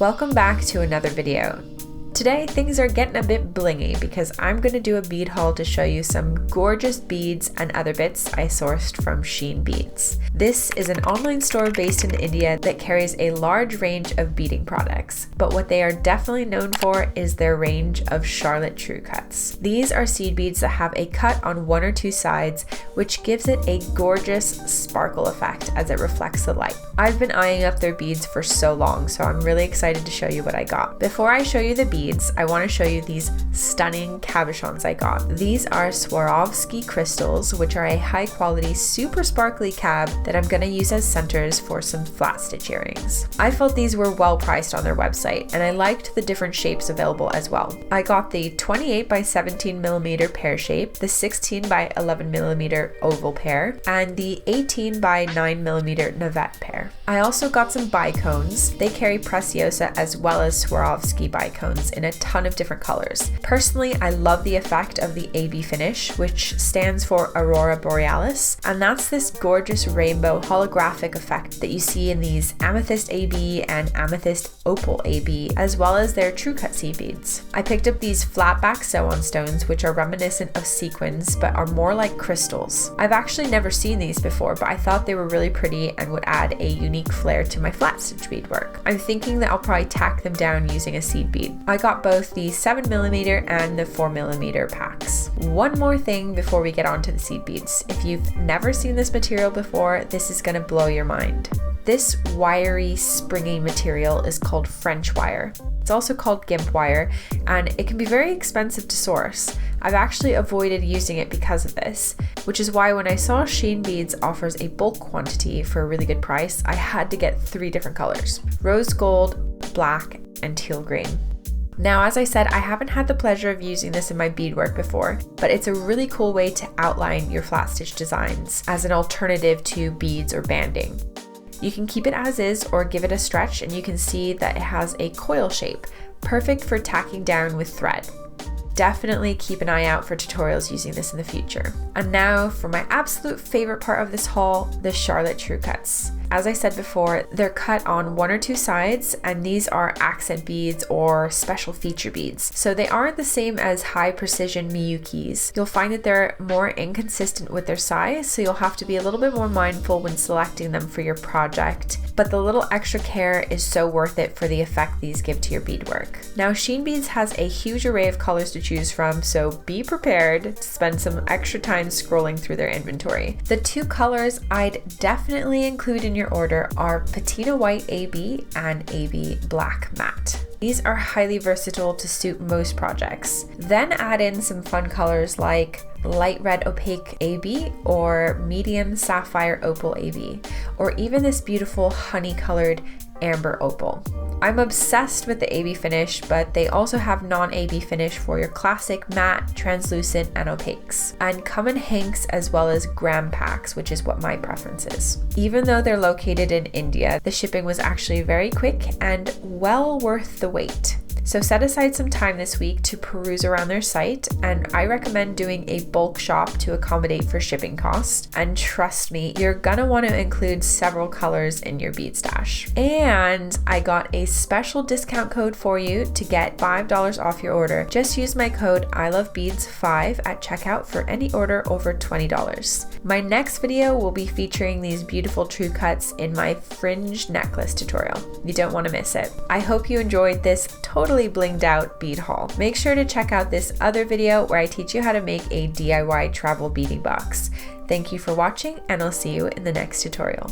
Welcome back to another video. Today things are getting a bit blingy because I'm going to do a bead haul to show you some gorgeous beads and other bits I sourced from SHEEN Beads. This is an online store based in India that carries a large range of beading products, but what they are definitely known for is their range of Charlotte True Cuts. These are seed beads that have a cut on one or two sides, which gives it a gorgeous sparkle effect as it reflects the light. I've been eyeing up their beads for so long, so I'm really excited to show you what I got. Before I show you the beads, I want to show you these stunning cabochons I got. These are Swarovski crystals, which are a high quality, super sparkly cab that I'm going to use as centers for some flat stitch earrings. I felt these were well priced on their website, and I liked the different shapes available as well. I got the 28 by 17 millimeter pear shape, the 16 by 11 millimeter oval pair, and the 18 by 9 millimeter navette pair. I also got some bicones. They carry Preciosa as well as Swarovski bicones in a ton of different colors. Personally, I love the effect of the AB finish, which stands for Aurora Borealis, and that's this gorgeous rainbow holographic effect that you see in these Amethyst AB and Amethyst Opal AB, as well as their True Cut seed beads. I picked up these flat back sew-on stones, which are reminiscent of sequins, but are more like crystals. I've actually never seen these before, but I thought they were really pretty and would add a unique flair to my flat stitch beadwork. I'm thinking that I'll probably tack them down using a seed bead. I got both the 7mm and the 4mm packs. One more thing before we get on to the seed beads. If you've never seen this material before, this is going to blow your mind. This wiry, springy material is called French wire. It's also called gimp wire, and it can be very expensive to source. I've actually avoided using it because of this, which is why when I saw SHEEN Beads offers a bulk quantity for a really good price, I had to get 3 different colors: rose gold, black, and teal green. Now, as I said, I haven't had the pleasure of using this in my beadwork before, but it's a really cool way to outline your flat stitch designs as an alternative to beads or banding. You can keep it as is or give it a stretch, and you can see that it has a coil shape, perfect for tacking down with thread. Definitely keep an eye out for tutorials using this in the future. And now for my absolute favorite part of this haul, the Charlotte True Cuts. As I said before, they're cut on one or two sides, and these are accent beads or special feature beads. So they aren't the same as high precision Miyukis. You'll find that they're more inconsistent with their size, so you'll have to be a little bit more mindful when selecting them for your project. But the little extra care is so worth it for the effect these give to your beadwork. Now, SHEEN Beads has a huge array of colors to choose from, so be prepared to spend some extra time scrolling through their inventory. The 2 colors I'd definitely include in your order are Patina White AB and AB Black Matte. These are highly versatile to suit most projects. Then add in some fun colors like light red opaque AB or medium sapphire opal AB, or even this beautiful honey colored amber opal. I'm obsessed with the AB finish, but they also have non-AB finish for your classic matte, translucent, and opaques, and come in hanks as well as gram packs, which is what my preference is. Even though they're located in India, the shipping was actually very quick and well worth the wait. So set aside some time this week to peruse around their site, and I recommend doing a bulk shop to accommodate for shipping costs. And trust me, you're gonna want to include several colors in your bead stash. And I got a special discount code for you to get $5 off your order. Just use my code ILOVEBEADS5 at checkout for any order over $20. My next video will be featuring these beautiful true cuts in my fringe necklace tutorial. You don't want to miss it. I hope you enjoyed this totally blinged out bead haul. Make sure to check out this other video where I teach you how to make a DIY travel beading box. Thank you for watching, and I'll see you in the next tutorial.